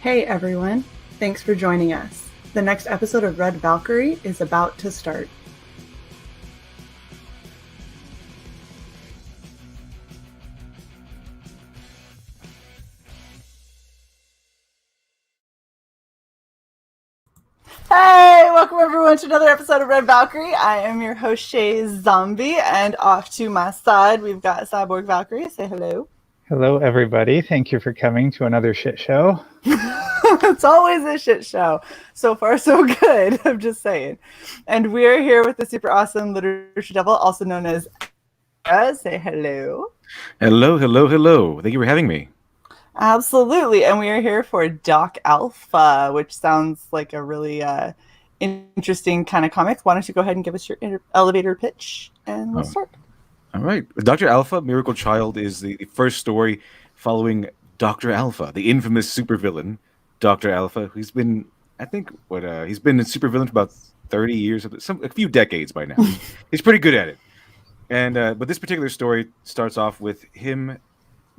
Hey everyone, thanks for joining us. The next episode of Red Valkyrie is about to start. Hey, welcome everyone to another episode of Red Valkyrie. I am your host Shae Zombie, and off to my side we've got Cyborg Valkyrie. Say hello. Hello, everybody. Thank you for coming to another shit show. It's always a shit show. So far, so good. I'm just saying. And we're here with the super awesome literature devil, also known as Say hello. Hello. Thank you for having me. Absolutely. And we are here for Doc Alpha, which sounds like a really interesting kind of comic. Why don't you go ahead and give us your elevator pitch and we'll start. All right. Dr. Alpha, Miracle Child, is the first story following Dr. Alpha, the infamous supervillain, Dr. Alpha, who's been, he's been a supervillain for about 30 years, a few decades by now. He's pretty good at it. And but this particular story starts off with him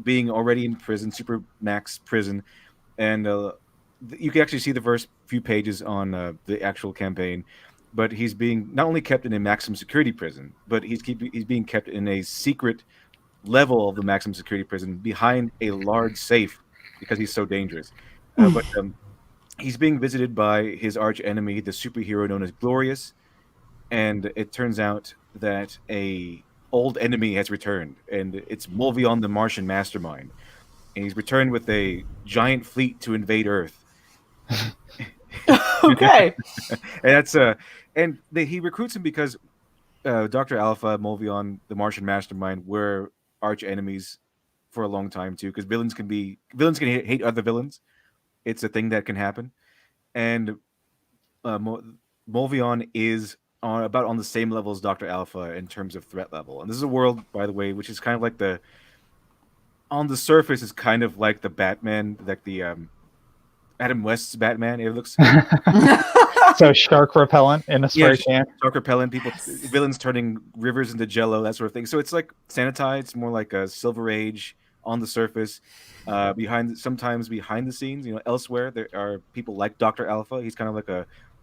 being already in prison, super max prison, and you can actually see the first few pages on the actual campaign. But he's being not only kept in a maximum security prison, but he's being kept in a secret level of the maximum security prison behind a large safe because he's so dangerous. But he's being visited by his arch enemy, the superhero known as Glorious, and it turns out that a old enemy has returned, and it's Mulvion the Martian Mastermind, and he's returned with a giant fleet to invade Earth. Okay. And he recruits him because Dr. Alpha, Mulvion the Martian Mastermind were arch enemies for a long time too, because villains can hate other villains. It's a thing that can happen, and Mulvion is about on the same level as Dr. Alpha in terms of threat level. And this is a world, by the way, which is kind of like on the surface is kind of like the Batman, like the Adam West's Batman. It looks So shark repellent in a spray can. Shark repellent, villains turning rivers into jello, that sort of thing. So it's like sanitized, more like a Silver Age on the surface. Sometimes behind the scenes, elsewhere there are people like Dr. Alpha. He's kind of like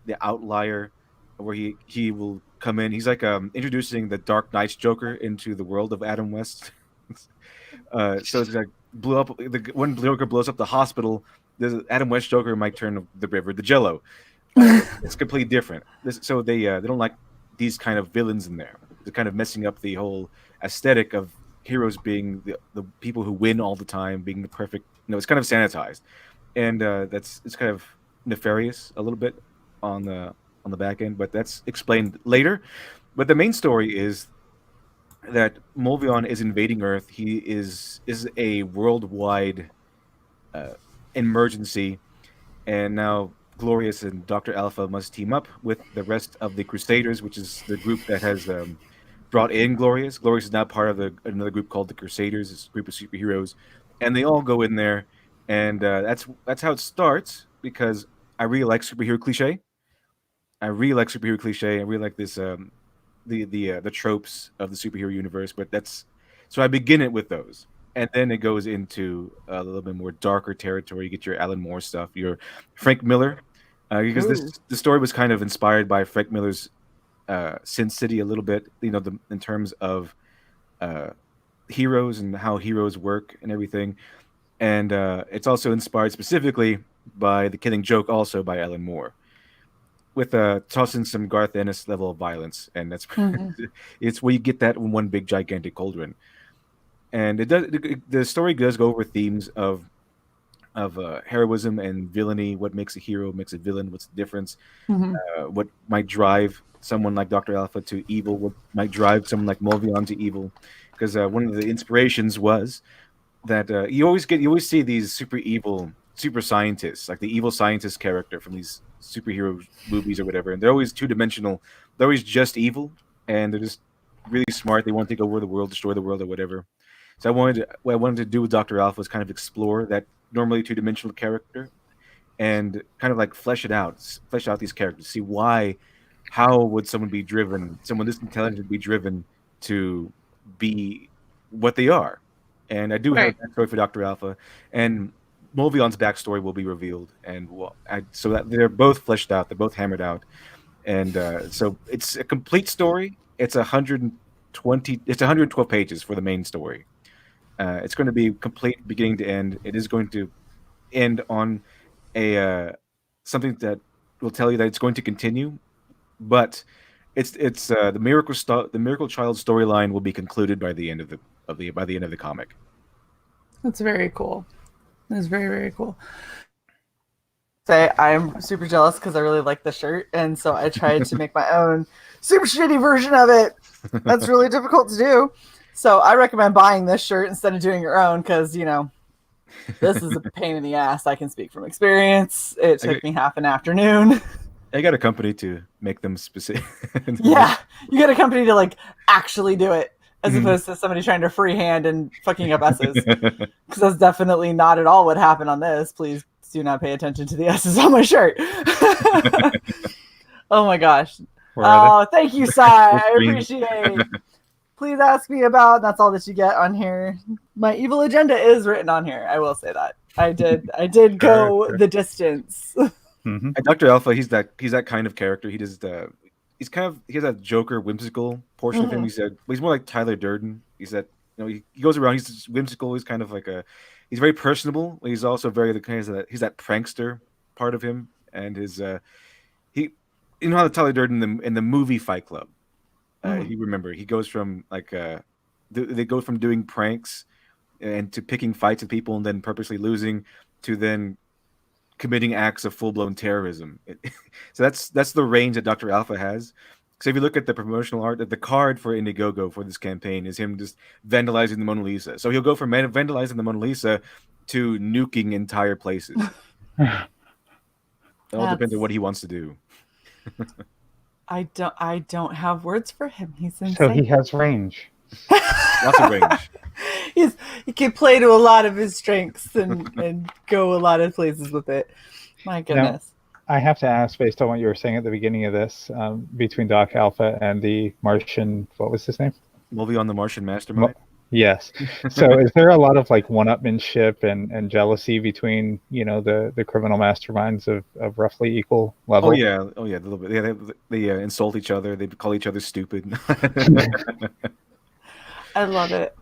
the outlier where he will come in. He's like introducing the Dark Knight's Joker into the world of Adam West. So it's like when Joker blows up the hospital, the Adam West Joker might turn the river to jello. It's completely different. So they don't like these kind of villains in there. They're kind of messing up the whole aesthetic of heroes being the people who win all the time, being the perfect. It's kind of sanitized, and it's kind of nefarious a little bit on the back end, but that's explained later. But the main story is that Mulvion is invading Earth. He is a worldwide emergency, and now Glorious and Dr. Alpha must team up with the rest of the Crusaders, which is the group that has brought in Glorious. Glorious is now part of another group called the Crusaders, this group of superheroes, and they all go in there, and that's how it starts. Because I really like superhero cliche. I really like this the tropes of the superhero universe. But so I begin it with those, and then it goes into a little bit more darker territory. You get your Alan Moore stuff, your Frank Miller, because the story was kind of inspired by Frank Miller's Sin City a little bit. In terms of heroes and how heroes work and everything, and it's also inspired specifically by The Killing Joke, also by Alan Moore, with tossing some Garth Ennis level of violence, and that's it's where you get that in one big gigantic cauldron. And the story does go over themes of heroism and villainy. What makes a hero, makes a villain? What's the difference? What might drive someone like Dr. Alpha to evil? What might drive someone like Mulvion to evil? Because one of the inspirations was that you always see these super evil super scientists, like the evil scientist character from these superhero movies or whatever, and they're always two-dimensional. They're always just evil, and they're just really smart. They want to take over the world, destroy the world, or whatever. So what I wanted to do with Dr. Alpha was kind of explore that normally two-dimensional character and kind of like flesh out these characters, see how would someone this intelligent be driven to be what they are. And I do have a story for Dr. Alpha, and Mulvion's backstory will be revealed, and so that they're both fleshed out, they're both hammered out, and so it's a complete story. It's 120, it's 112 pages for the main story. It's going to be complete beginning to end. It is going to end on a something that will tell you that it's going to continue, but it's the miracle child storyline will be concluded by the end of the by the end of the comic. That's very cool. That's very, very cool. Say I'm super jealous because I really like the shirt, and so I tried to make my own super shitty version of it. That's really difficult to do. So I recommend buying this shirt instead of doing your own because, you know, this is a pain in the ass. I can speak from experience. It took me half an afternoon. I got a company to make them specific. Yeah, you got a company to like actually do it as opposed to somebody trying to freehand and fucking up S's. Because that's definitely not at all what happened on this. Please do not pay attention to the S's on my shirt. Oh my gosh. Oh, thank you, Sai. I appreciate it. Please ask me about, that's all that you get on here. My evil agenda is written on here. I will say that. I did go the distance. And Dr. Alpha, he's that kind of character. He has that Joker whimsical portion of him. He's more like Tyler Durden. He's that, you know, he goes around, he's whimsical, he's kind of like he's very personable. He's also very he's that prankster part of him, and his you know how Tyler Durden in the movie Fight Club. You remember he goes from like they go from doing pranks and to picking fights with people and then purposely losing to then committing acts of full-blown terrorism. So that's the range that Dr. Alpha has. So if you look at the promotional art, the card for Indiegogo for this campaign is him just vandalizing the Mona Lisa. So he'll go from vandalizing the Mona Lisa to nuking entire places. It all depends on what he wants to do. I don't have words for him. He's insane. So he has range. Lots of range. He can play to a lot of his strengths and go a lot of places with it. My goodness. Now, I have to ask, based on what you were saying at the beginning of this, between Doc Alpha and the Martian, what was his name? Mulvion the Martian Mastermind. Yes. So is there a lot of like one-upmanship and jealousy between, you know, the criminal masterminds of roughly equal level? Oh yeah, a little bit. Yeah, they insult each other. They call each other stupid. I love it.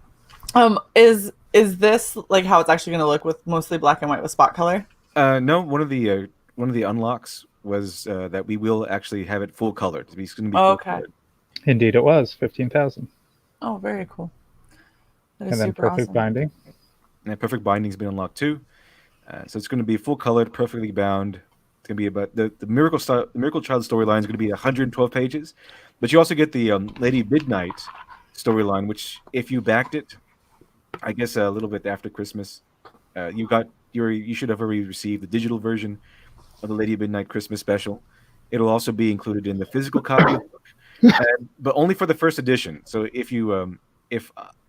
Is this like how it's actually going to look with mostly black and white with spot color? No, one of the unlocks was that we will actually have it full colored. It's going to be full colored. Indeed, it was 15,000. Oh, very cool. And then perfect awesome. binding. And perfect binding's been unlocked too. So it's going to be full colored, perfectly bound. It's going to be about the Miracle Child storyline is going to be 112 pages, but you also get the Lady Midnight storyline, which if you backed it, I guess a little bit after Christmas, you should have already received the digital version of the Lady Midnight Christmas special. It'll also be included in the physical copy, but only for the first edition. So if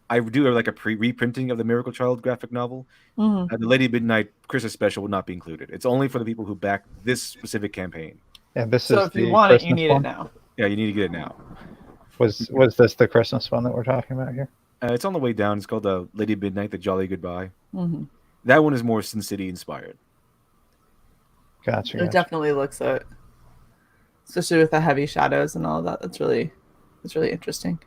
I do like a reprinting of the Miracle Child graphic novel, the Lady Midnight Christmas special will not be included. It's only for the people who back this specific campaign. And this so is if you want Christmas it, you need one? It now. Yeah, you need to get it now. Was this the Christmas one that we're talking about here? It's on the way down. It's called Lady Midnight, The Jolly Goodbye. That one is more Sin City inspired. Gotcha. It definitely looks it, especially with the heavy shadows and all of that. That's really interesting.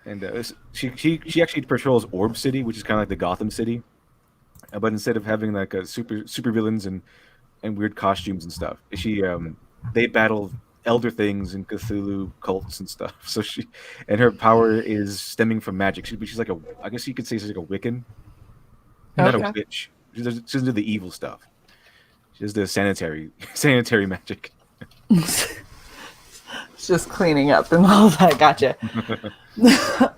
And she actually patrols Orb City, which is kind of like the Gotham City, but instead of having like a super villains and weird costumes and stuff, they battle elder things and Cthulhu cults and stuff. So her power is stemming from magic. She's like I guess you could say she's like a Wiccan, not a witch. She doesn't do the evil stuff. She does the sanitary magic. It's just cleaning up and all that. Gotcha.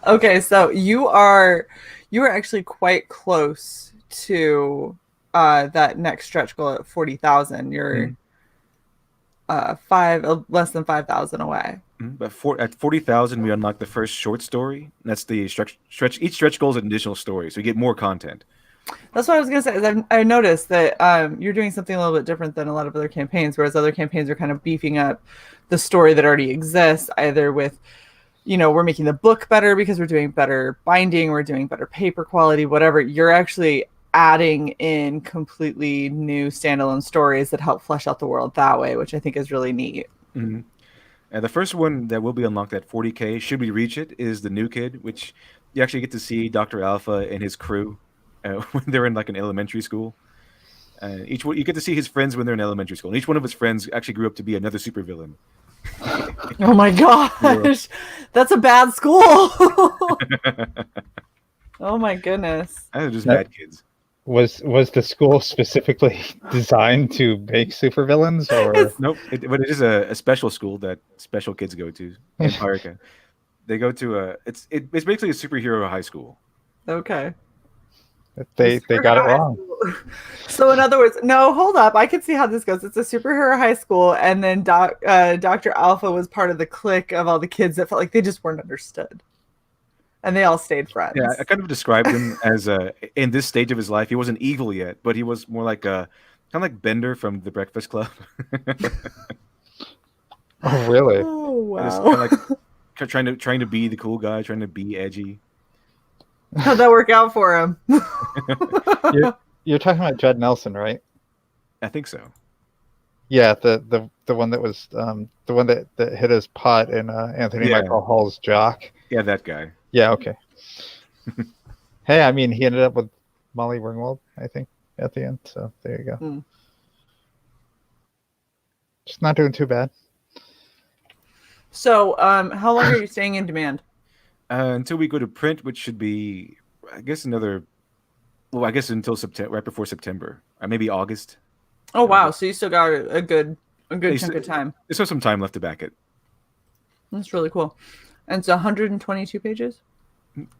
Okay, so you are actually quite close to that next stretch goal at 40,000. You're less than 5,000 away. But at 40,000, we unlock the first short story. That's the stretch. Each stretch goal is an additional story, so you get more content. That's what I was gonna say. Is I noticed that you're doing something a little bit different than a lot of other campaigns, whereas other campaigns are kind of beefing up the story that already exists, either with, you know, we're making the book better because we're doing better binding, we're doing better paper quality, whatever. You're actually adding in completely new standalone stories that help flesh out the world that way, which I think is really neat. Mm-hmm. And the first one that will be unlocked at 40K, should we reach it, is the New Kid, which you actually get to see Dr. Alpha and his crew when they're in like an elementary school. Each one, you get to see his friends when they're in elementary school. And each one of his friends actually grew up to be another supervillain. Oh my gosh, that's a bad school. Oh my goodness. They're just bad kids. Was the school specifically designed to make supervillains, or Nope, but it is a special school that special kids go to in Parka. They go to it's basically a superhero high school. Okay. they got it wrong? So in other words, no, hold up. I can see how this goes. It's a superhero high school, and then Dr. Alpha was part of the clique of all the kids that felt like they just weren't understood. And they all stayed friends. Yeah, I kind of described him as in this stage of his life, he wasn't evil yet, but he was more like kind of like Bender from The Breakfast Club. Oh, really? Oh wow. Just kinda like trying to be the cool guy, trying to be edgy. How'd that work out for him? You're talking about Judd Nelson, right? I think so. Yeah, the one that was the one that hit his pot in Anthony Yeah. Michael Hall's Jock. Yeah, that guy. Yeah, okay. Hey, I mean, he ended up with Molly Ringwald, I think, at the end. So there you go. Mm. Just not doing too bad. So, how long are you staying in demand? Until we go to print, which should be, I guess, until September, right before September, or maybe August. Oh wow, so you still got a good Hey, chunk of time. There's still some time left to back it. That's really cool. And it's 122 pages.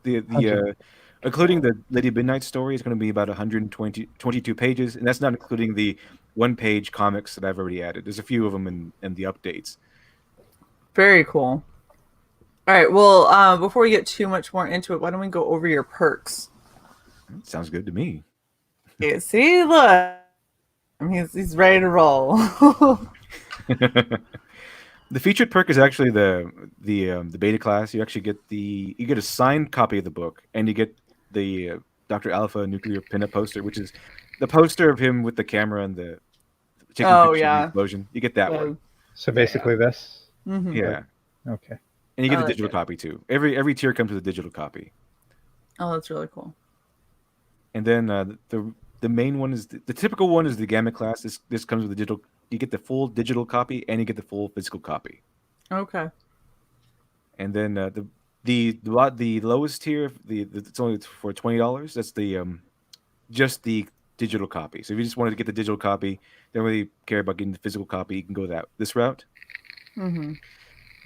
The including the Lady Midnight story is going to be about 122 pages, and that's not including the one-page comics that I've already added. There's a few of them in the updates. Very cool. All right. Well, before we get too much more into it, why don't we go over your perks? Sounds good to me. Yeah, see, look, he's ready to roll. The featured perk is actually the beta class. You actually get you get a signed copy of the book, and you get the Dr. Alpha nuclear pinup poster, which is the poster of him with the camera and the taking Oh, pictures of the yeah. explosion. You get that one. So basically, this. Mhm. Yeah, Okay. and you get I the like digital it. copy too. Every tier comes with a digital copy, Oh, that's really cool. and then the main one is the typical one is the Gamma class. This comes with the digital. You get the full digital copy, and you get the full physical copy. Okay. And then the lowest tier, it's only for $20. That's just the digital copy. So if you just wanted to get the digital copy, don't really care about getting the physical copy, you can go this route. Mm-hmm.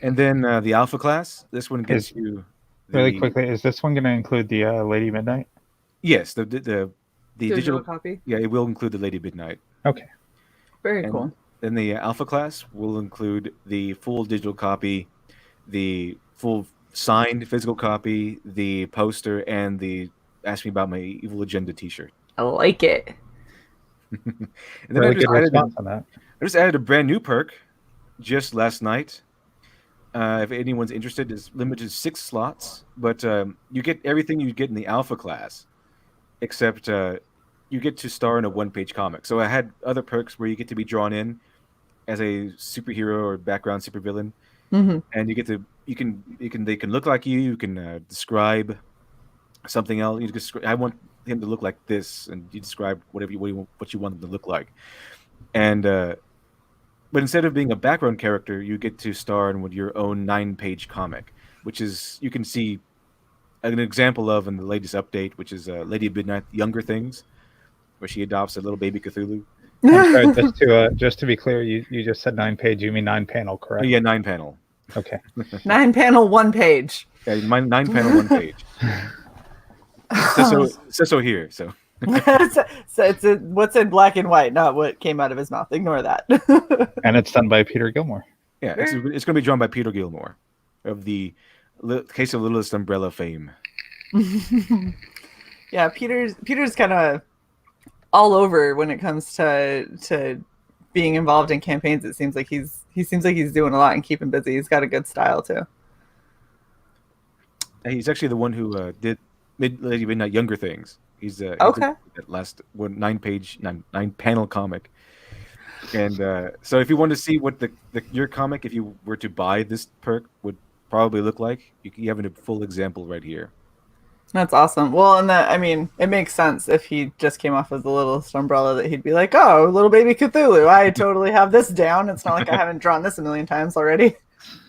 And then the Alpha class, this one gets you Really quickly, is this one going to include the Lady Midnight? Yes, the Digital copy. Yeah, it will include the Lady Midnight. Okay. Very And cool. then the Alpha class will include the full digital copy, the full signed physical copy, the poster, and the Ask Me About My Evil Agenda T-shirt. I like it. And then Really good response on that. I just added a brand new perk just last night. If anyone's interested, it's limited to 6 slots, but you get everything you get in the Alpha class, except you get to star in a one-page comic. So I had other perks where you get to be drawn in as a superhero or background supervillain, Mm-hmm. and they can look like you. You can describe something else. I want him to look like this, and you describe what you want him to look like. And but instead of being a background character, you get to star in with your own 9-page comic, which is you can see an example of in the latest update, which is Lady Midnight Younger Things, where she adopts a little baby Cthulhu. I'm sorry, just to be clear, you just said 9-page. You mean 9-panel, correct? Yeah, 9-panel. Okay. 9-panel, 1 page. Yeah, 9-panel, 1 page. Says so here. So So it's what's in black and white, not what came out of his mouth. Ignore that. And it's done by Peter Gilmore. yeah, it's going to be drawn by Peter Gilmore of the Case of Littlest Umbrella fame. Yeah, Peter's kind of all over when it comes to being involved in campaigns. It seems like he seems like he's doing a lot and keeping busy. He's got a good style too. He's actually the one who did Lady Midnight Younger Things. He's Okay. that last one 9 panel comic. And so if you want to see what your comic, if you were to buy this perk, would probably look like, you have a full example right here. That's awesome. Well, and that, I mean, it makes sense if he just came off as the littlest umbrella that he'd be like, oh, little baby Cthulhu. I totally have this down. It's not like I haven't drawn this a million times already.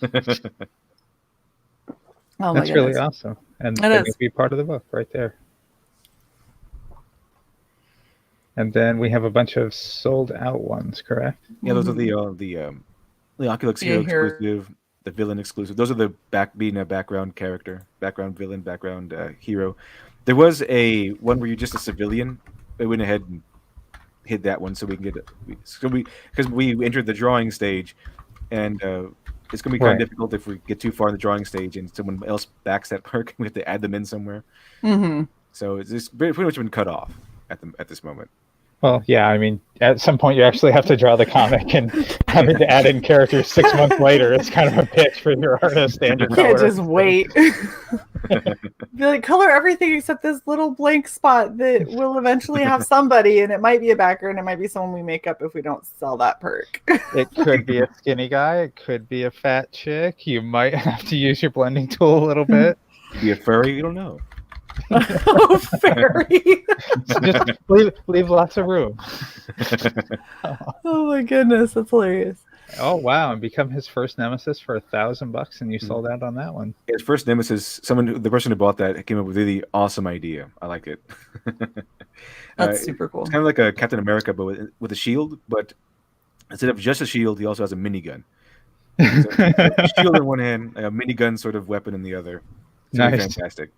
Oh my That's really goodness. awesome. And It they is. can be part of the book right there. And then we have a bunch of sold out ones, correct? Yeah, those are the Oculus Yeah, Hero here- exclusive, the villain exclusive. Those are the being a background character, background villain, background hero. There was a one where you're just a civilian. I went ahead and hid that one so we can get it. Because we entered the drawing stage, and it's going to be kind Right. of difficult if we get too far in the drawing stage and someone else backs that perk. We have to add them in somewhere. Mhm. So it's pretty much been cut off at this moment. Well, yeah, I mean, at some point you actually have to draw the comic, and having to add in characters 6 months later is kind of a pitch for your artist and your You can't color. just wait. Be like, color everything except this little blank spot that will eventually have somebody, and it might be a backer, and it might be someone we make up if we don't sell that perk. It could be a skinny guy. It could be a fat chick. You might have to use your blending tool a little bit. Be a furry? You don't know. Oh, fairy. Just leave lots of room. Oh my goodness, that's hilarious. Oh wow! And become his first nemesis for $1,000, and you sold out on that one. His first nemesis, the person who bought that came up with a really awesome idea. I like it. That's super cool. It's kind of like a Captain America, but with a shield. But instead of just a shield, he also has a minigun. So, a shield in one hand, a minigun sort of weapon in the other. It's really Nice. fantastic.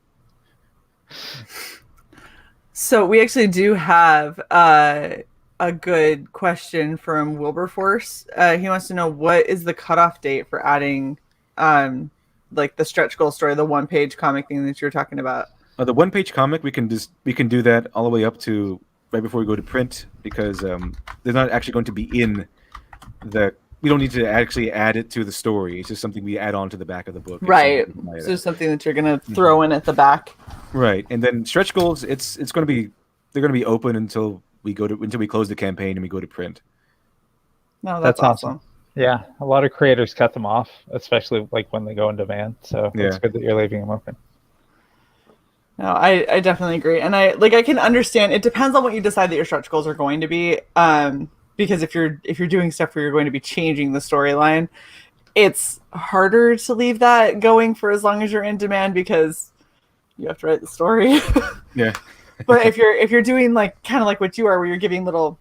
So we actually do have a good question from Wilberforce. He wants to know, what is the cutoff date for adding like the stretch goal story, the one-page comic thing that you were talking about? The one-page comic, we can do that all the way up to right before we go to print, because they're not actually going to be in the. We don't need to actually add it to the story. It's just something we add on to the back of the book. Right. So just something that you're gonna throw in at the back. Right, and then stretch goals. It's going to be they're going to be open until we close the campaign and we go to print. No, That's that's awesome. awesome. Yeah, a lot of creators cut them off, especially like when they go in demand. So it's Yeah. good that you're leaving them open. No, I definitely agree, and I can understand. It depends on what you decide that your stretch goals are going to be. Because if you're doing stuff where you're going to be changing the storyline, it's harder to leave that going for as long as you're in demand because you have to write the story. Yeah. But if you're doing like kind of like what you are, where you're giving little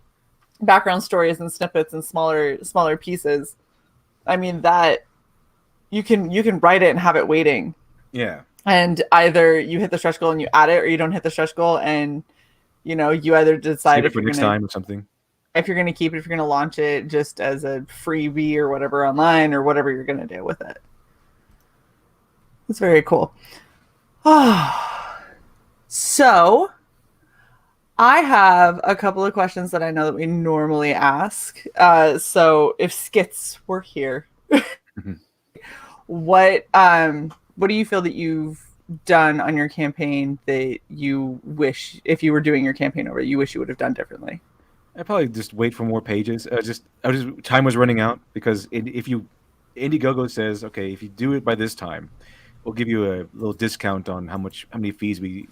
background stories and snippets and smaller pieces, I mean, that you can write it and have it waiting. Yeah. And either you hit the stretch goal and you add it, or you don't hit the stretch goal and you either decide Save it if for you're next gonna time or something. if you're going to keep it, if you're going to launch it just as a freebie or whatever online, or whatever you're going to do with it. It's very cool. So I have a couple of questions that I know that we normally ask. So if Skits were here, what do you feel that you've done on your campaign that you wish, if you were doing your campaign over, you wish you would have done differently? I probably just wait for more pages. Time was running out, because if Indiegogo says, okay, if you do it by this time, we'll give you a little discount on how many fees we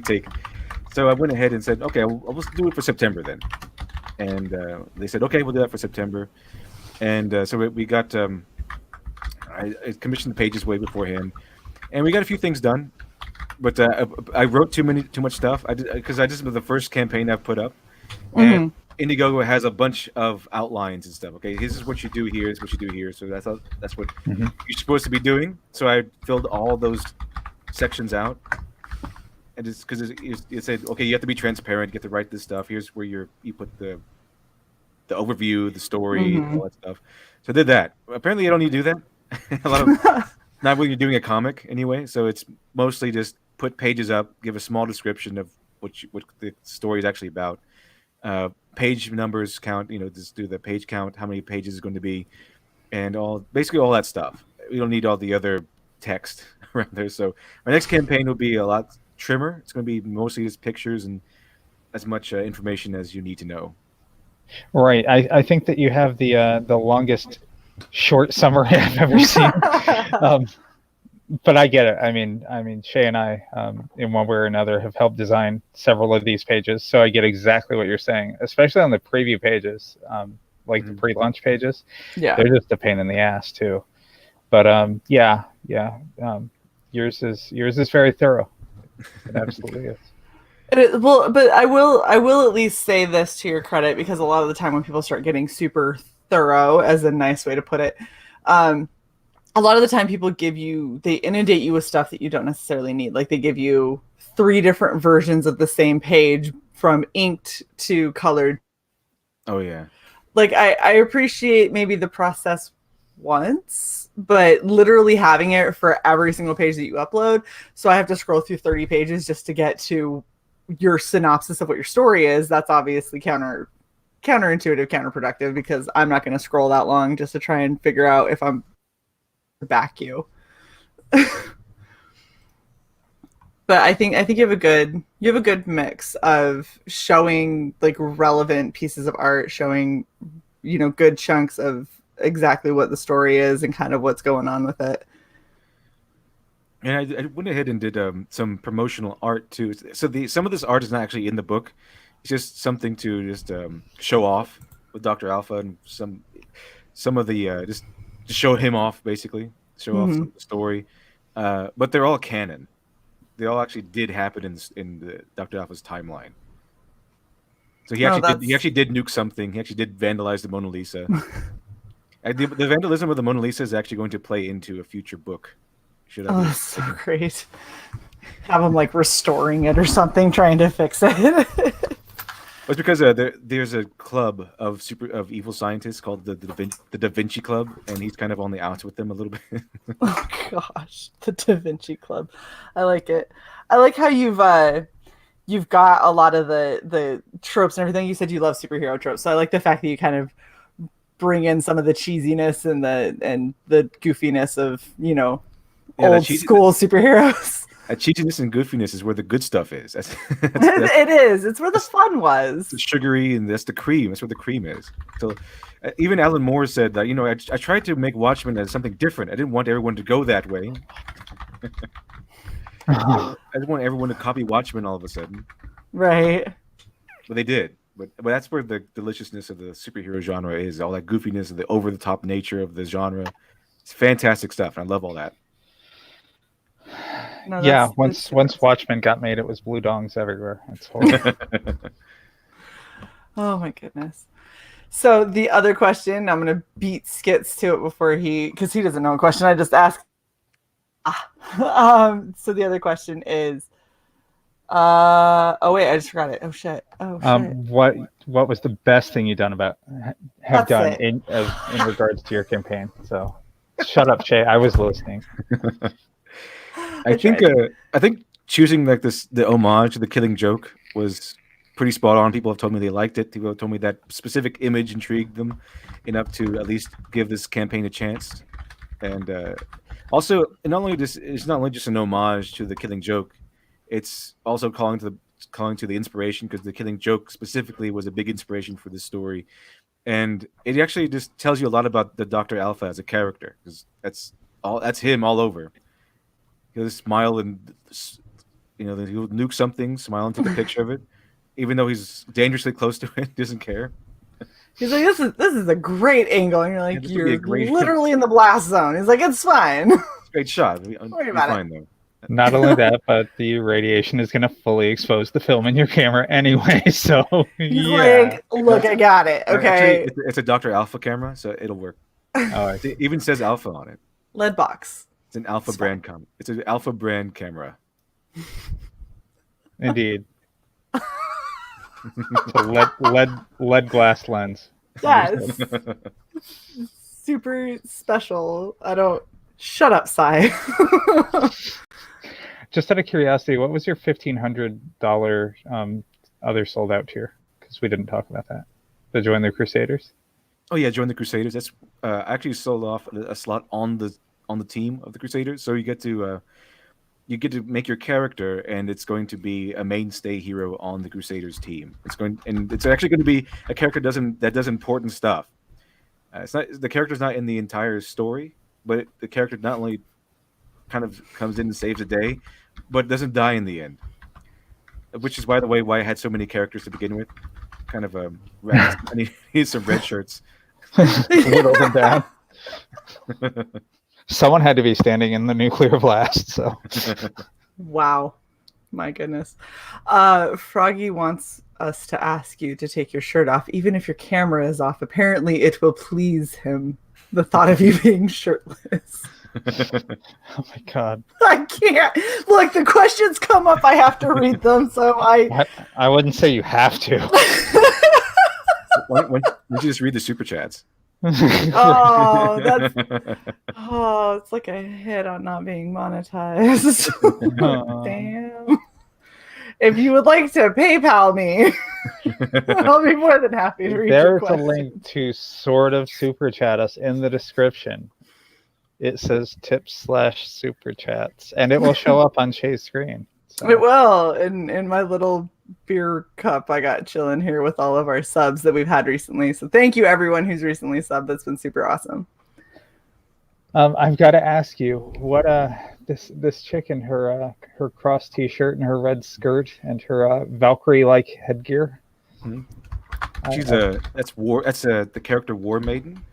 take. So I went ahead and said, okay, I'll just do it for September then. And they said, okay, we'll do that for September. And so we got I commissioned the pages way beforehand, and we got a few things done. But I wrote too much stuff. Because I just was the first campaign I've put up, and Indiegogo has a bunch of outlines and stuff. Okay, this is what you do here. This is what you do here. So that's what you're supposed to be doing. So I filled all those sections out, and it's because it said, okay, you have to be transparent. You have to write this stuff. Here's where you put the overview, the story, all that stuff. So I did that. Apparently, I don't need to do that. A lot of not when you're doing a comic anyway. So it's mostly just put pages up, give a small description of what the story is actually about. Page numbers count, just do the page count, how many pages is going to be, and basically all that stuff. We don't need all the other text around there. So our next campaign will be a lot trimmer. It's going to be mostly just pictures and as much information as you need to know. Right. I think that you have the longest short summary I've ever seen. But I get it. I mean, Shae and I, in one way or another, have helped design several of these pages, so I get exactly what you're saying, especially on the preview pages, like the pre-launch pages. Yeah, they're just a pain in the ass too. But yeah. Yours is very thorough. It absolutely is. well, but I will at least say this to your credit, because a lot of the time when people start getting super thorough, as a nice way to put it, a lot of the time people they inundate you with stuff that you don't necessarily need. Like they give you 3 different versions of the same page, from inked to colored. Oh yeah. Like I appreciate maybe the process once, but literally having it for every single page that you upload. So I have to scroll through 30 pages just to get to your synopsis of what your story is. That's obviously counterintuitive, counterproductive, because I'm not going to scroll that long just to try and figure out if I'm back you. But I think you have a good mix of showing like relevant pieces of art, showing, good chunks of exactly what the story is and kind of what's going on with it. And I went ahead and did some promotional art too. So some of this art is not actually in the book. It's just something to just show off with Dr. Alpha, and some of the just show him off, basically show off the story. But they're all canon. They all actually did happen in the Dr. Alpha's timeline. So he actually did nuke something. He actually did vandalize the Mona Lisa. The vandalism of the Mona Lisa is actually going to play into a future book. That's so great. Have him like restoring it or something, trying to fix it. It's because there's a club of evil scientists called the Da Vinci Club, and he's kind of on the outs with them a little bit. Oh gosh, the Da Vinci Club. I like it. I like how you've got a lot of the tropes and everything. You said you love superhero tropes, so I like the fact that you kind of bring in some of the cheesiness and the goofiness of old school superheroes. Cheesiness and goofiness is where the good stuff is. It is. It's where the fun was. The sugary, and that's the cream. That's where the cream is. So even Alan Moore said that, I tried to make Watchmen as something different. I didn't want everyone to go that way. I didn't want everyone to copy Watchmen all of a sudden. Right. But they did. But that's where the deliciousness of the superhero genre is. All that goofiness and the over-the-top nature of the genre. It's fantastic stuff, and I love all that. No, once Watchmen got made, it was blue dongs everywhere. It's horrible. Oh my goodness. So the other question, I'm gonna beat Skits to it because he doesn't know a question. I just asked. So the other question is, oh wait, I just forgot it. Oh shit. What was the best thing you've done in regards to your campaign? So shut up, Shae. I was listening. I think choosing like the homage to the Killing Joke was pretty spot on. People have told me they liked it. People have told me that specific image intrigued them enough to at least give this campaign a chance. And also, it's not only just an homage to the Killing Joke, it's also calling to the inspiration, because the Killing Joke specifically was a big inspiration for this story. And it actually just tells you a lot about the Dr. Alpha as a character, because that's him all over. He'll smile and he'll nuke something, smile and take a picture of it, even though he's dangerously close to it. Doesn't care. He's like, this is a great angle, and you're like, you're literally in the blast zone. He's like, it's fine. It's a great shot. Don't worry about it. Though. Not only that, but the radiation is going to fully expose the film in your camera anyway. So he's like, look, I got it. Okay, actually, it's a Dr. Alpha camera, so it'll work. It even says Alpha on it. Lead box. It's an Alpha brand It's an Alpha brand camera. Indeed. It's a lead glass lens. Yes. Super special. Shut up, Sai. Just out of curiosity, what was your $1,500 other sold out tier? Because we didn't talk about that. To join the Crusaders. Oh yeah, join the Crusaders. That's actually sold off a slot on on the team of the Crusaders. So you get to make your character, and it's going to be a mainstay hero on the Crusaders team. It's actually going to be a character that does important stuff. It's not the character's not in the entire story, but the character not only kind of comes in and saves the day, but doesn't die in the end. Which is, by the way, why I had so many characters to begin with. Kind of I need some red shirts. Whittle them down. Someone had to be standing in the nuclear blast. So, Wow, my goodness. Froggy wants us to ask you to take your shirt off, even if your camera is off. Apparently, it will please him. The thought of you being shirtless. oh my god! I can't. Look, the questions come up. I have to read them. So I wouldn't say you have to. Why don't you just read the super chats? Oh, it's like a hit on not being monetized. Damn. If you would like to PayPal me, I'll be more than happy to read your There's a question. link to sort of super chat us in the description. It says tips/super chats, and it will show up on Shae's screen. So. It will. In my little beer cup I got chilling here with all of our subs that we've had recently. So thank you everyone who's recently subbed. That's been super awesome. I've got to ask you, what this chick in her cross t-shirt and her red skirt and her Valkyrie-like headgear. Mm-hmm. She's the character War Maiden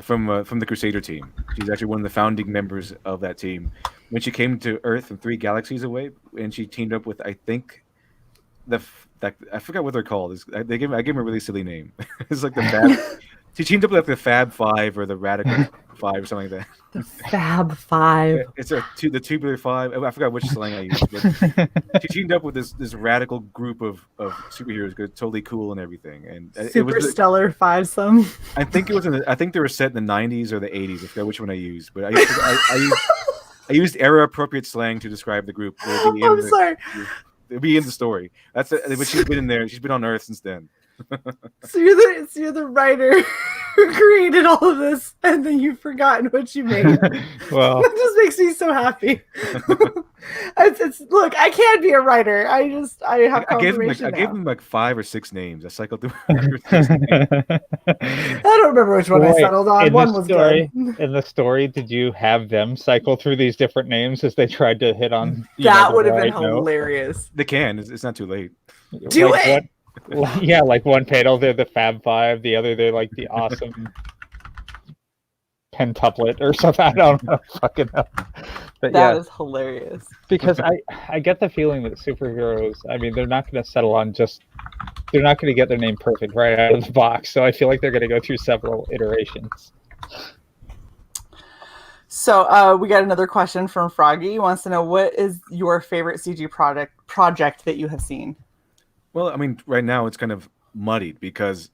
from the Crusader team. She's actually one of the founding members of that team. When she came to Earth from 3 galaxies away, and she teamed up with, I think, I forgot what they're called. I gave them a really silly name. It's like the Fab. She teamed up with like the Fab Five or the Radical Five or something like that. The Fab Five. It's the Tubular Five. I forgot which slang I used. But she teamed up with this radical group of superheroes, totally cool and everything. And Super Stellar Fivesome. I think it was I think they were set in the 90s or the 80s. I forgot which one I used, but I used era appropriate slang to describe the group. I'm sorry. It'll be in the story. But she's been in there. She's been on Earth since then. So you're the writer who created all of this, and then you've forgotten what you made. Well, that just makes me so happy. Look, I can be a writer. I have confirmation. I gave him like 5 or 6 names. I cycled through. I don't remember which one I settled on. One was good. In the story, did you have them cycle through these different names as they tried to hit on? That would have been hilarious. They can. It's not too late. Do it. Yeah, like one panel they're the Fab Five, the other they're like the awesome pentuplet or something. I don't know, fucking know. But that is hilarious. Because I get the feeling that superheroes, I mean, they're not going to settle on they're not going to get their name perfect right out of the box. So I feel like they're going to go through several iterations. So we got another question from Froggy. He wants to know, what is your favorite CG project that you have seen? Well, I mean, right now it's kind of muddied because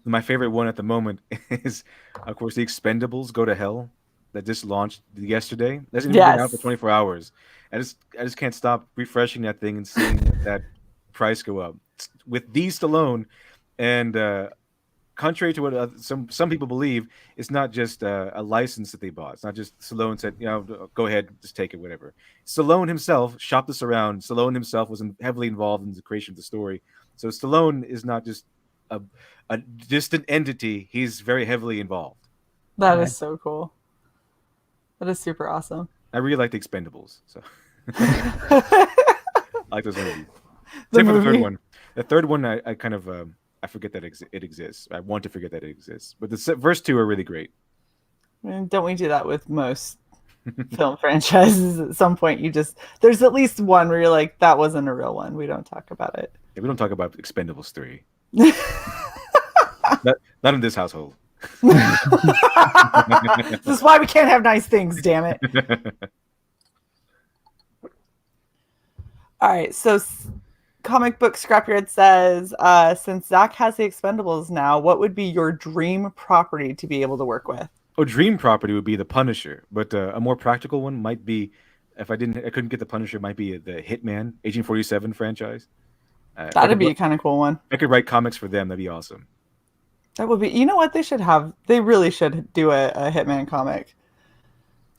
my favorite one at the moment is, of course, the Expendables Go to Hell that just launched yesterday. That's been out for 24 hours. I just can't stop refreshing that thing and seeing that price go up. With these Stallone, and contrary to what some people believe, it's not just a license that they bought. It's not just Stallone said, go ahead, just take it, whatever. Stallone himself shopped this around. Stallone himself was heavily involved in the creation of the story. So Stallone is not just a distant entity. He's very heavily involved. That is so cool. That is super awesome. I really like the Expendables. So I like those movies. Same for the third one. The third one, I kind of I forget that it exists. I want to forget that it exists. But the first 2 are really great. And don't we do that with most film franchises? At some point, there's at least one where you're like, that wasn't a real one. We don't talk about it. Yeah, we don't talk about Expendables 3. not in this household. This is why we can't have nice things, damn it. All right, so Comic Book Scrapyard says, since Zach has the Expendables now, what would be your dream property to be able to work with? Oh, dream property would be the Punisher, but a more practical one might be, if I couldn't get the Punisher, might be the Hitman, Agent 47 franchise. That'd be a kind of cool one. I could write comics for them. That'd be awesome. That would be. You know what they should have? They really should do a Hitman comic.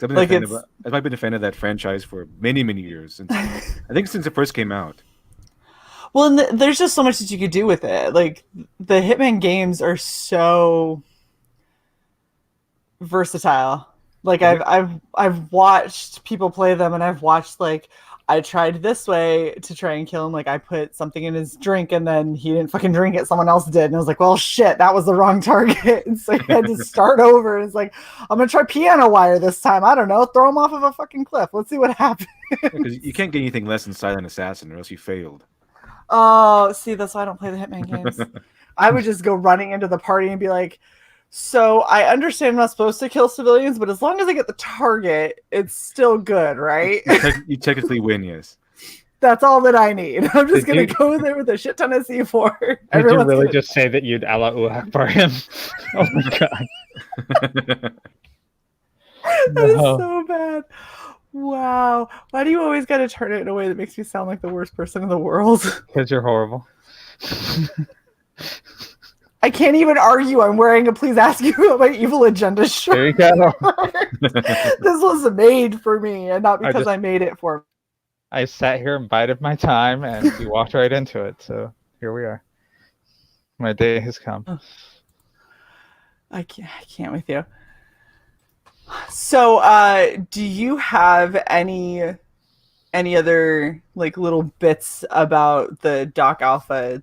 Like I've been a fan of that franchise for many, many years. Since I think since it first came out. well, and there's just so much that you could do with it. Like the Hitman games are so versatile. Like I've watched people play them, and I've watched like I tried this way to try and kill him. Like I put something in his drink, and then he didn't fucking drink it. Someone else did, and I was like, well, shit, that was the wrong target. And so he had to start over. And it's like, I'm gonna try piano wire this time. I don't know, throw him off of a fucking cliff. Let's see what happens. Because you can't get anything less than Silent Assassin, or else you failed. Oh, see, that's why I don't play the Hitman games. I would just go running into the party and be like, so I understand I'm not supposed to kill civilians, but as long as I get the target, it's still good, right? You technically win, yes. That's all that I need. I'm just going to go there with a shit ton of C4. Did you really just say that you'd Allahu Akbar him? Oh my god. That is so bad. Wow. Why do you always got to turn it in a way that makes me sound like the worst person in the world? Because you're horrible. I can't even argue. I'm wearing a Please Ask You About My Evil Agenda shirt. There you go. This was made for me, and not because I made it for me. I sat here and bided my time, and you walked right into it. So here we are. My day has come. I can't with you. So, do you have any other like little bits about the Doc Alpha?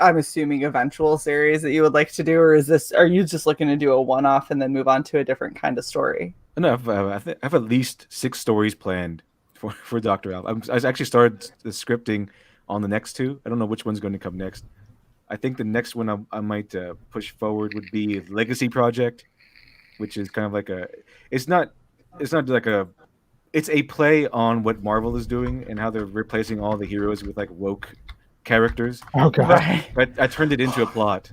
I'm assuming eventual series that you would like to do, or are you just looking to do a one-off and then move on to a different kind of story? No, I have at least 6 stories planned for Dr. Alpha. I actually started the scripting on the next 2. I don't know which one's going to come next. I think the next one I might push forward would be Legacy Project, which is kind of like it's not like it's a play on what Marvel is doing and how they're replacing all the heroes with like woke characters. Oh god! Right. But I turned it into a plot.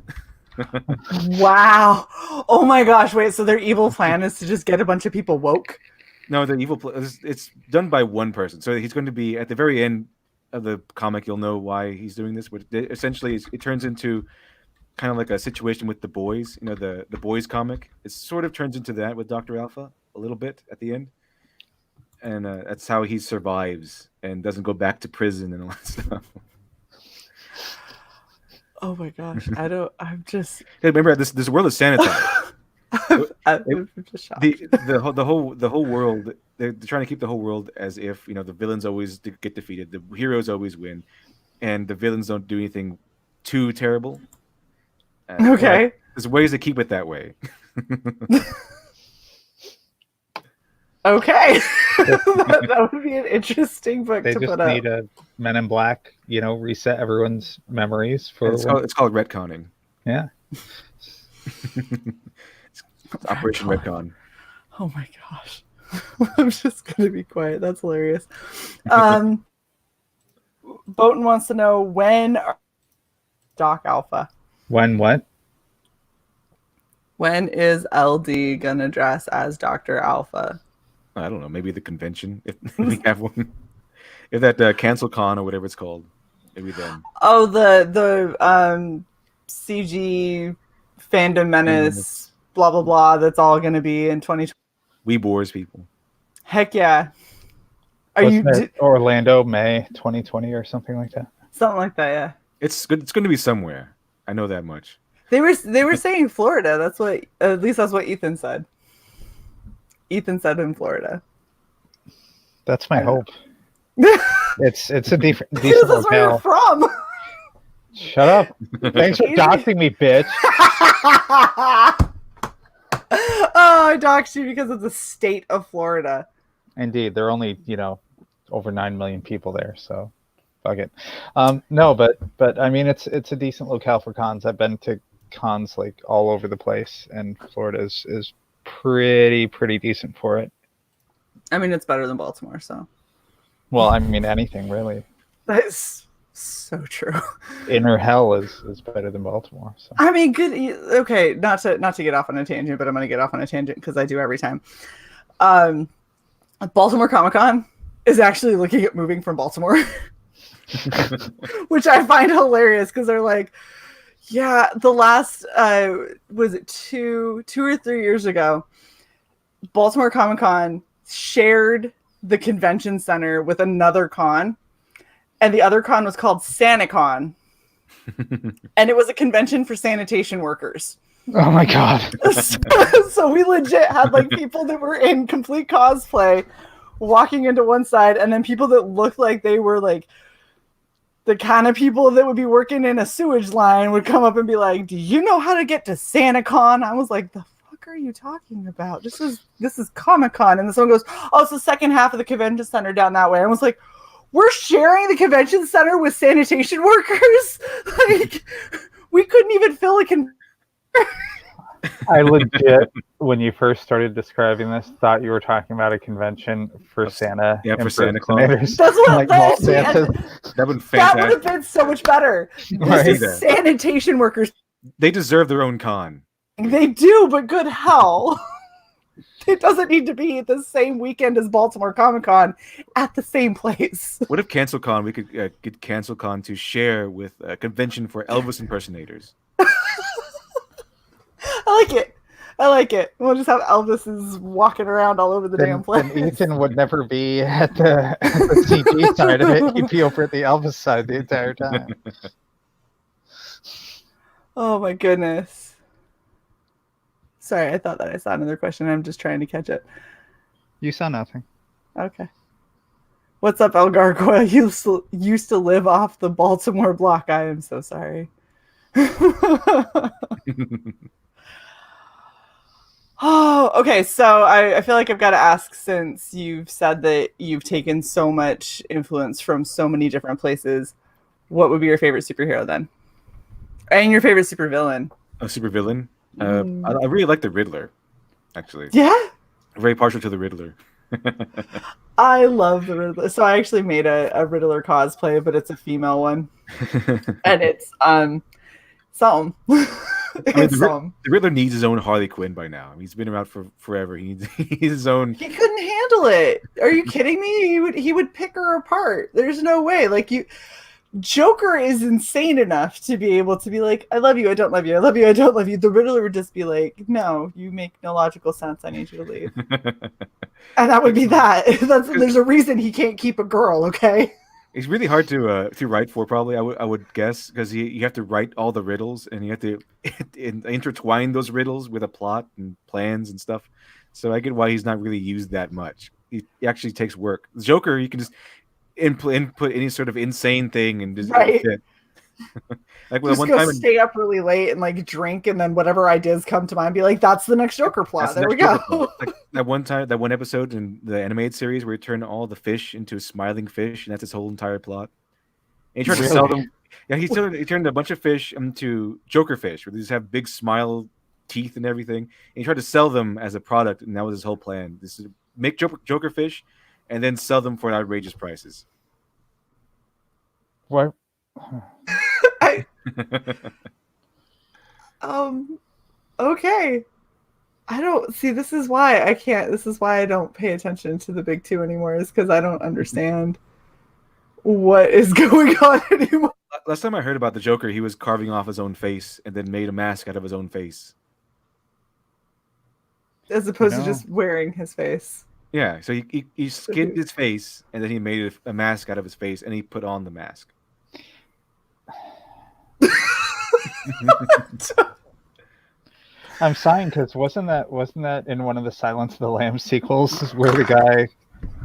Wow! Oh my gosh! Wait, so their evil plan is to just get a bunch of people woke? No, the evil it's done by one person. So he's going to be at the very end of the comic. You'll know why he's doing this. But essentially, it turns into kind of like a situation with the boys. You know, the boys comic. It sort of turns into that with Dr. Alpha a little bit at the end. And that's how he survives and doesn't go back to prison and all that stuff. Oh my gosh! I'm just. Hey, remember this world is sanitized. I'm just shocked. The whole world. They're trying to keep the whole world as if the villains always get defeated, the heroes always win, and the villains don't do anything too terrible. Okay. There's ways to keep it that way. Okay. that would be an interesting book They to just put up. need a Men in Black, reset everyone's memories for. It's called retconning. Yeah. It's Operation Retcon. Oh my gosh. I'm just gonna be quiet. That's hilarious. Bowton wants to know when Doc Alpha. When what? When is LD gonna dress as Dr. Alpha? I don't know. Maybe the convention, if we have one. If that Cancel Con or whatever it's called, maybe then. Oh, the CG fandom menace, blah blah blah. That's all gonna be in 2020. We bores people. Heck yeah. Orlando, May 2020 or something like that? Something like that, yeah. It's good. It's going to be somewhere. I know that much. They were saying Florida. At least that's what Ethan said. Ethan said in Florida. That's my hope. It's a decent That's where you're locale. from. Shut up. Thanks for doxing me, bitch. Oh, I doxed you because of the state of Florida. Indeed, there are only over 9 million people there, so fuck it. No, but I mean it's a decent locale for cons. I've been to cons like all over the place, and Florida is pretty decent for it. I mean, it's better than Baltimore, so. Well, I mean anything really. That is so true. Inner hell is better than Baltimore. So. I mean, good. Okay, not to get off on a tangent, but I'm going to get off on a tangent because I do every time. Baltimore Comic-Con is actually looking at moving from Baltimore, which I find hilarious because they're like, yeah, the last was it two or 3 years ago, Baltimore Comic-Con shared the convention center with another con, and the other con was called SaniCon, and it was a convention for sanitation workers. Oh my god. So we legit had like people that were in complete cosplay walking into one side, and then people that looked like they were like the kind of people that would be working in a sewage line would come up and be like, "Do you know how to get to SaniCon?" I was like, "The fuck are you talking about? This is Comic-Con." And then someone goes, "Oh, it's the second half of the convention center down that way." I was like, "We're sharing the convention center with sanitation workers?" Like, we couldn't even fill a I legit, when you first started describing this, thought you were talking about a convention for Santa. Yeah, for Santa Claus. impersonators. That's what like that, mall Santas. That would that would be fantastic. have been so much better. Right. This is sanitation workers. They deserve their own con. They do, but good hell. It doesn't need to be the same weekend as Baltimore Comic-Con at the same place. What if CancelCon, we could get CancelCon to share with a convention for Elvis impersonators? I like it. We'll just have Elvises walking around all over the damn place. Then Ethan would never be at the CG side of it. He'd be over at the Elvis side the entire time. Oh my goodness. Sorry, I thought that I saw another question. I'm just trying to catch it. You saw nothing. Okay. What's up, El Gargoyle? You used to live off the Baltimore block. I am so sorry. Oh, okay. So I feel like I've got to ask, since you've said that you've taken so much influence from so many different places, what would be your favorite superhero then? And your favorite supervillain? A supervillain? I really like the Riddler, actually. Yeah? I'm very partial to the Riddler. I love the Riddler. So I actually made a Riddler cosplay, but it's a female one. And it's something. The Riddler needs his own Harley Quinn by now. He's been around for forever. He needs his own. He couldn't handle it. Are you kidding me? He would pick her apart. There's no way. Like, Joker is insane enough to be able to be like, "I love you, I don't love you, I love you, I don't love you." The Riddler would just be like, "No, you make no logical sense. I need you to leave." And that would be that. There's a reason he can't keep a girl. Okay. It's really hard to write for, probably. I would guess, because you have to write all the riddles, and you have to intertwine those riddles with a plot and plans and stuff. So I get why he's not really used that much. He actually takes work. Joker, you can just input any sort of insane thing and just right. Like just one go time stay up really late and like drink, and then whatever ideas come to mind, be like, "That's the next Joker plot." There we go. Like that one episode in the animated series where he turned all the fish into a smiling fish, and that's his whole entire plot. And he tried to sell them. Yeah, he turned a bunch of fish into Joker fish, where they just have big smile teeth and everything. And he tried to sell them as a product, and that was his whole plan. This is make Joker fish, and then sell them for outrageous prices. What? Okay. I don't see. This is why I can't. This is why I don't pay attention to the big two anymore. Is because I don't understand what is going on anymore. Last time I heard about the Joker, he was carving off his own face and then made a mask out of his own face, as opposed to just wearing his face. Yeah. So he skinned his face, and then he made a mask out of his face, and he put on the mask. I'm sighing because wasn't that in one of the Silence of the Lambs sequels where the guy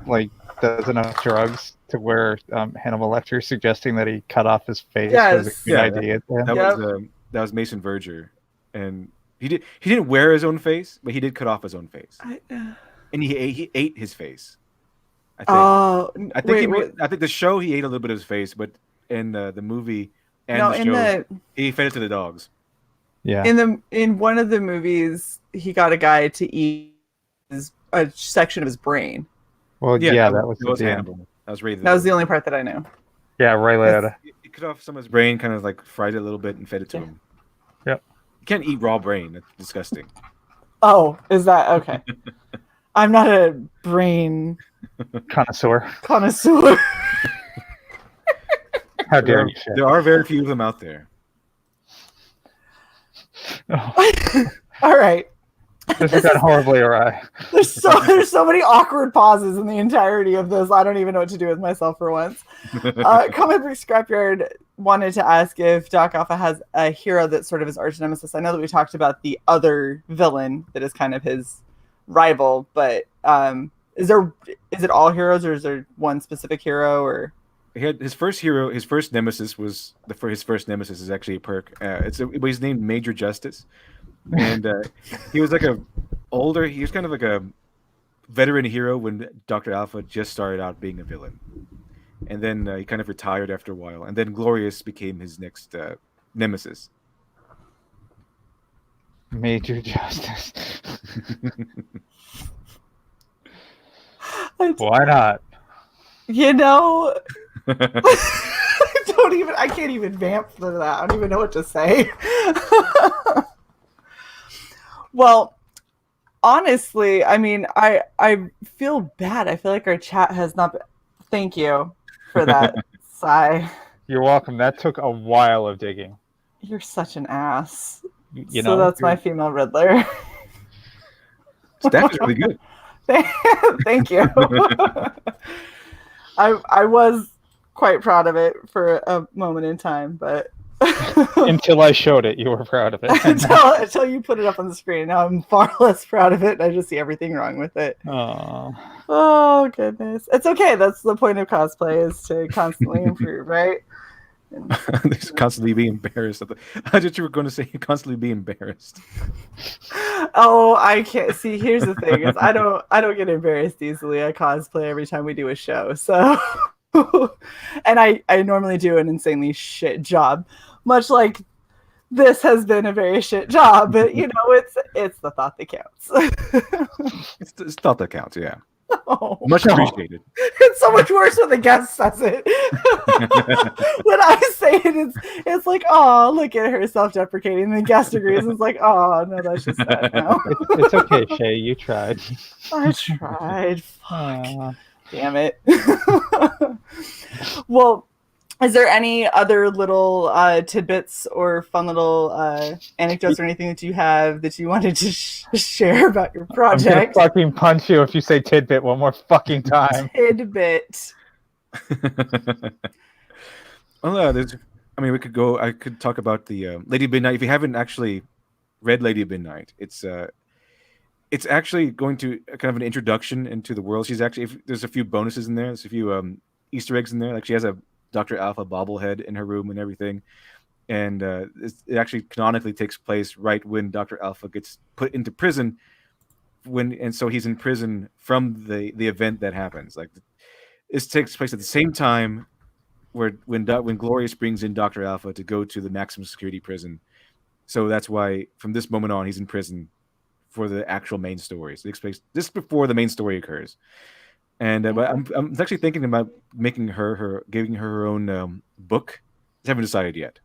like does enough drugs to where Hannibal Lecter suggesting that he cut off his face was a good idea. That was Mason Verger, and he didn't wear his own face, but he did cut off his own face, and he ate his face. I think the show he ate a little bit of his face, but in the movie and he fed it to the dogs. Yeah. In one of the movies, he got a guy to eat a section of his brain. Well, yeah, that was Hannibal. That was the only part that I knew. Yeah, Ray Liotta. He cut off some of his brain, kind of like fried it a little bit and fed it to him. Yep. You can't eat raw brain. That's disgusting. Oh, is that okay? I'm not a brain connoisseur. How dare you? There are very few of them out there. Oh. All right. This has gone horribly awry. There's so many awkward pauses in the entirety of this. I don't even know what to do with myself for once. Comic Book Scrapyard wanted to ask if Doc Alpha has a hero that's sort of his arch nemesis. I know that we talked about the other villain that is kind of his rival, but is it all heroes, or is there one specific hero? Or He had his first hero, his first nemesis was his first nemesis is actually a perk. He's named Major Justice, and he was like he was kind of like a veteran hero when Dr. Alpha just started out being a villain, and then he kind of retired after a while, and then Glorious became his next nemesis. Major Justice. Why not? You know, I can't even vamp for that. I don't even know what to say. Well, honestly, I mean, I feel bad. I feel like our chat has not been... Thank you for that, Sigh. You're welcome. That took a while of digging. You're such an ass. You so know, that's my female Riddler. Staff is really good. Thank you. I was quite proud of it for a moment in time, but until I showed it, you were proud of it. until you put it up on the screen. Now I'm far less proud of it, and I just see everything wrong with it. Oh goodness, it's okay. That's the point of cosplay, is to constantly improve, right? Just constantly be embarrassed. I thought you were going to say constantly be embarrassed. Oh, I can't see. Here's the thing: is I don't get embarrassed easily. I cosplay every time we do a show, so and I normally do an insanely shit job, much like this has been a very shit job. But you know, it's the thought that counts. It's the thought that counts. Yeah. Oh, much appreciated. It's so much worse when the guest says it. When I say it, it's like, oh, look at her self-deprecating. And the guest agrees. And it's like, oh, no, that's just sad now. It's okay, Shae. You tried. I tried. Fuck. Damn it. Well, is there any other little tidbits or fun little anecdotes or anything that you have that you wanted to share about your project? I'm gonna fucking punch you if you say tidbit one more fucking time. Tidbit. Well, we could go. I could talk about the Lady Midnight. If you haven't actually read Lady Midnight, it's actually going to kind of an introduction into the world. She's actually, there's a few bonuses in there. There's a few Easter eggs in there. Like she has a Dr. Alpha bobblehead in her room and everything. And it actually canonically takes place right when Dr. Alpha gets put into prison. So he's in prison from the event that happens. Like this takes place at the same time when Glorious brings in Dr. Alpha to go to the maximum security prison. So that's why from this moment on he's in prison for the actual main story. So it takes place just before the main story occurs. And but I'm actually thinking about making giving her own book. I haven't decided yet.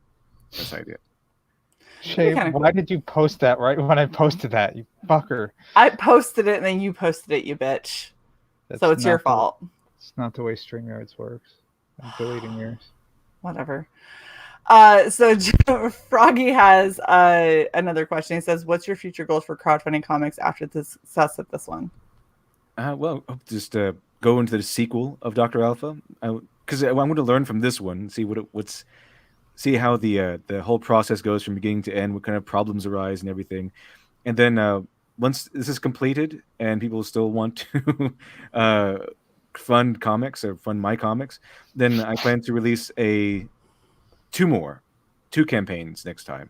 Shae, why did you post that right when I posted that, you fucker? I posted it and then you posted it, you bitch. So it's your fault. It's not the way StreamYards works. I'm deleting yours. Whatever. So Froggy has another question. He says, "What's your future goals for crowdfunding comics after the success of this one?" Well, just go into the sequel of Dr. Alpha, because I want to learn from this one, see how the whole process goes from beginning to end, what kind of problems arise and everything, and then once this is completed and people still want to fund comics or fund my comics, then I plan to release two campaigns next time.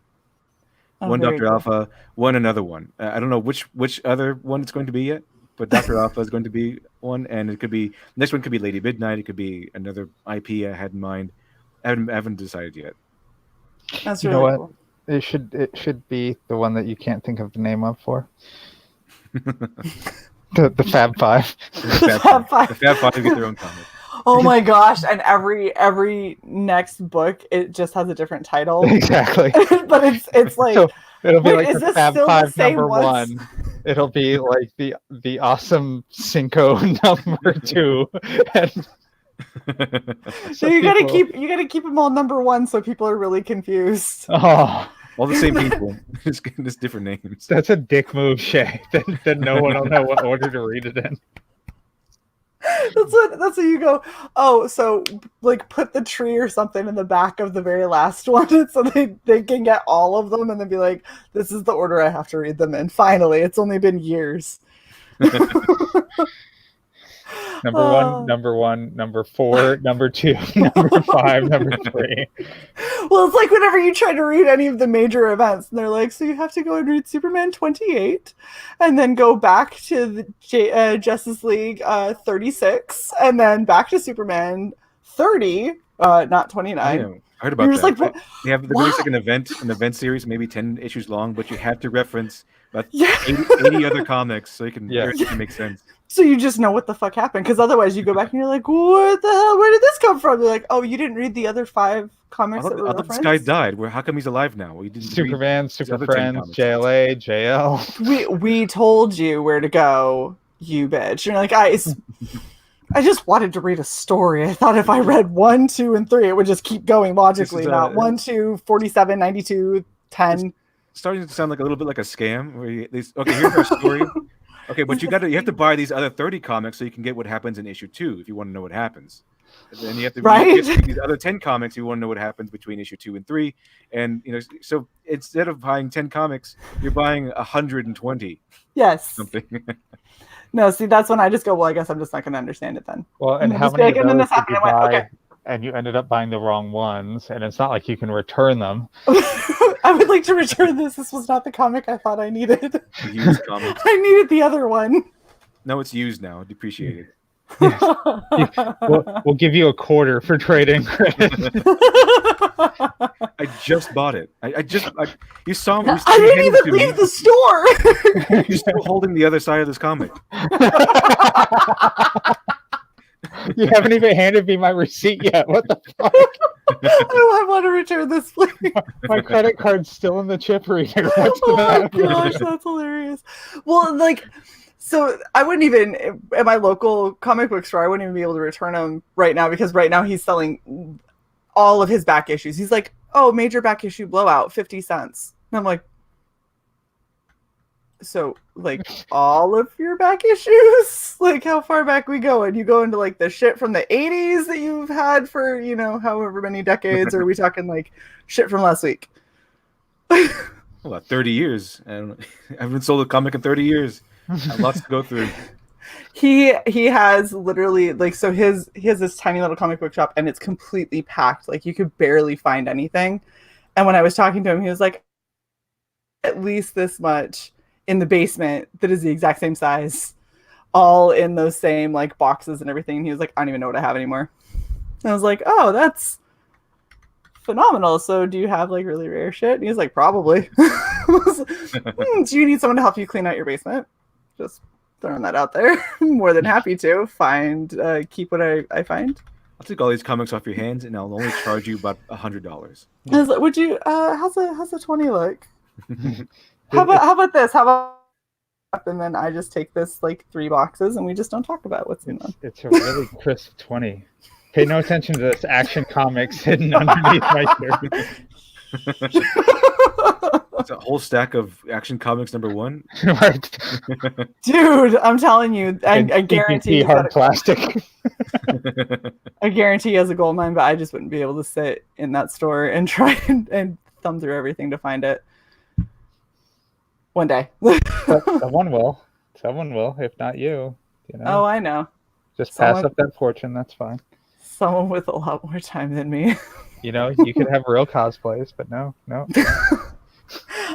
One Dr. Alpha, one another one. I don't know which other one it's going to be yet. But Dr. Alpha is going to be one, and it could be next one could be Lady Midnight. It could be another IP I had in mind. I haven't decided yet. That's really cool. It should be the one that you can't think of the name of for. the Fab Five. The Fab Five get their own comic. Oh my gosh! And every next book, it just has a different title. Exactly. But it's like, so it'll be like the Fab Five number one. It'll be like the awesome Cinco number 2. And so you gotta keep them all number 1, so people are really confused. Oh, All the same people, just different names. That's a dick move, Shae. Then no one will know what order to read it in. That's what you go. Oh, so like put the tree or something in the back of the very last one, so they can get all of them, and then be like, "This is the order I have to read them in." Finally, it's only been years. Number one, number 4, number 2, number 5, number 3. Well, it's like whenever you try to read any of the major events, and they're like, so you have to go and read Superman 28, and then go back to the Justice League 36, and then back to Superman 30, not 29. Yeah, I heard about You're that. just like, they release like an event series, maybe 10 issues long, but you have to reference about Yeah. 80 other comics so it can make sense. So you just know what the fuck happened, because otherwise you go back and you're like, what the hell? Where did this come from? They're like, oh, you didn't read the other 5 comics that were I thought this referenced? guy died. How come he's alive now? Well, you didn't Superman, read Super the other 10 Friends, comics. JLA, JL. We told you where to go, you bitch. And you're like, I just wanted to read a story. I thought if I read 1, 2, and 3, it would just keep going logically. Not 1, 2, 47, 92, 10. It's starting to sound like a little bit like a scam. Where okay, here's our story. Okay, but you have to buy these other 30 comics so you can get what happens in issue 2 if you want to know what happens. And then you have to read these other 10 comics if you want to know what happens between issue 2 and 3. And so instead of buying 10 comics, you're buying 120. Yes. Something. No, see, that's when I just go, well, I guess I'm just not going to understand it then. Well, and how many of those did you buy? And you ended up buying the wrong ones, and it's not like you can return them. I would like to return this. This was not the comic I thought I needed. Used comics. I needed the other one. No, it's used now. Depreciated. Yes. We'll give you a quarter for trading credit. I just bought it. You saw me. I didn't even leave the store. You're still holding the other side of this comic. You haven't even handed me my receipt yet. What the fuck? I want to return this, please. My credit card's still in the chip reader. What's the matter? Oh my gosh, that's hilarious. Well, like, so I wouldn't even, at my local comic book store, I wouldn't even be able to return them right now, because right now he's selling all of his back issues. He's like, oh, major back issue blowout, 50 cents. And I'm like, so, like, all of your back issues? Like, how far back we go? And you go into, like, the shit from the 80s that you've had for, however many decades, or are we talking, like, shit from last week? Well, 30 years. I haven't sold a comic in 30 years. I have lots to go through. He has literally, like, so he has this tiny little comic book shop, and it's completely packed. Like, you could barely find anything. And when I was talking to him, he was like, at least this much in the basement that is the exact same size, all in those same, like, boxes and everything. And he was like, I don't even know what I have anymore. And I was like, oh, that's phenomenal. So do you have, like, really rare shit? And he was like, probably. Do you need someone to help you clean out your basement? Just throwing that out there. More than happy to keep what I find. I'll take all these comics off your hands, and I'll only charge you about $100. I was like, would you? How's a 20 look? How about this? How about? And then I just take this, like, 3 boxes, and we just don't talk about what's in them. It's a really crisp 20. Pay no attention to this Action Comics hidden underneath my shirt. It's a whole stack of Action Comics #1. Right. Dude, I'm telling you, I guarantee hard plastic. I guarantee he has a gold mine, but I just wouldn't be able to sit in that store and try and thumb through everything to find it. One day. Someone will. Someone will, if not you. Oh, I know. Just pass up that fortune. That's fine. Someone with a lot more time than me. You could have real cosplays, but no.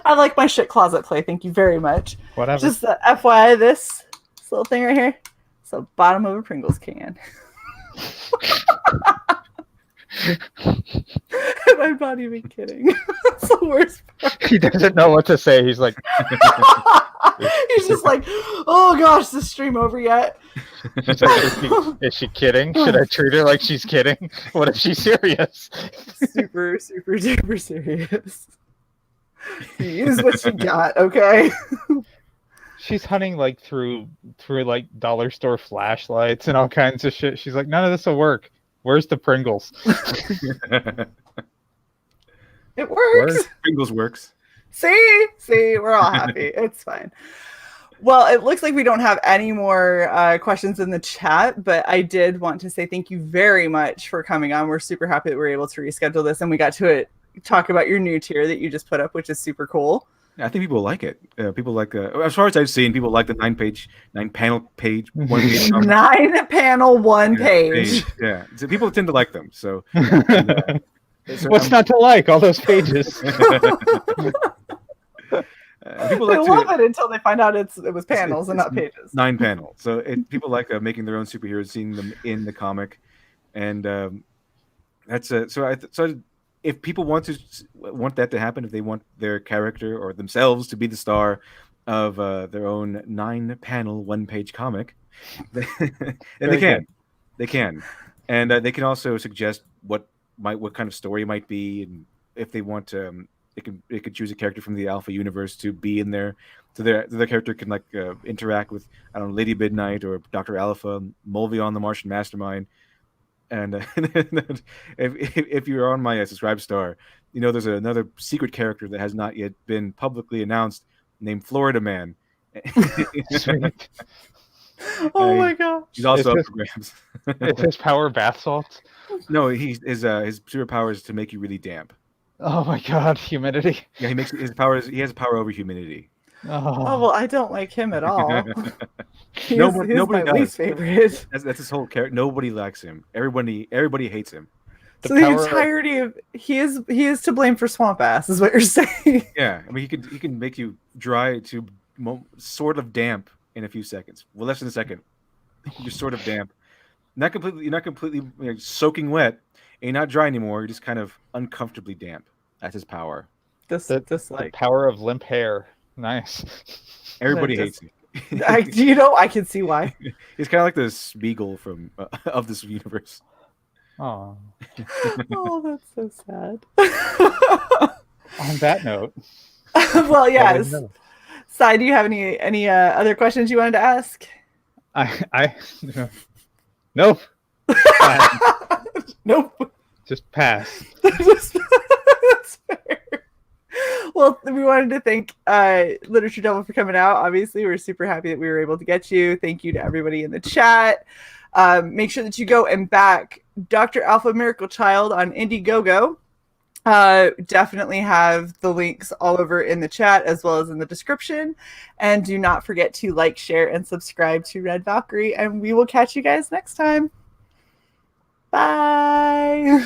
I like my shit closet play. Thank you very much. Whatever. Just FYI, this little thing right here. It's the bottom of a Pringles can. And I'm not even kidding. That's the worst part. He doesn't know what to say. He's like... He's just like, oh gosh, is this stream over yet? She's like, is she kidding? Should I treat her like she's kidding? What if she's serious? Super, super, duper serious. Use what you got, okay? She's hunting, like, through like dollar store flashlights and all kinds of shit. She's like, none of this will work. Where's the Pringles? It works. Pringles works. See, we're all happy. It's fine. Well, it looks like we don't have any more questions in the chat, but I did want to say thank you very much for coming on. We're super happy that we were able to reschedule this, and we got to talk about your new tier that you just put up, which is super cool. I think people like it. People like, as far as I've seen, people like the 9-panel page, 1 page. 9-panel, 1 page. Yeah, so people tend to like them. So, what's not to like? All those pages. People they like love it until they find out it was panels and not pages. 9 panels. So people like making their own superheroes, seeing them in the comic, and that's so. If people want that to happen, if they want their character or themselves to be the star of their own 9-panel, 1-page comic, and they can, and they can also suggest what kind of story it might be, and if they want to, they could choose a character from the Alpha universe to be in there, so their character can interact with, I don't know, Lady Midnight or Dr. Alpha, Mulvion the Martian Mastermind. And if you're on my subscribe star, there's another secret character that has not yet been publicly announced named Florida Man. Oh my gosh. He's also up for grabs. Is his power bath salts? No, his superpower is to make you really damp. Oh my god, humidity. Yeah, he has power over humidity. Oh well, I don't like him at all. Nobody my least favorite. That's his whole character. Nobody likes him. Everybody hates him. So the entirety of he is to blame for swamp ass, is what you're saying. Yeah, I mean he can make you dry to sort of damp in a few seconds. Well, less than a second. You're sort of damp. You're not completely soaking wet, and you're not dry anymore. You're just kind of uncomfortably damp. That's his power. The power of limp hair. Nice. Everybody hates him. I can see why. He's kind of like the Spiegel from of this universe. Oh. Oh, that's so sad. On that note. Well, yes. Sai, do you have any other questions you wanted to ask? Nope. Nope. Just pass. That's fair. Well, we wanted to thank Literature Devil for coming out. Obviously, we're super happy that we were able to get you. Thank you to everybody in the chat. Make sure that you go and back Dr. Alpha Miracle Child on Indiegogo. Definitely have the links all over in the chat as well as in the description. And do not forget to like, share, and subscribe to Red Valkyrie. And we will catch you guys next time. Bye.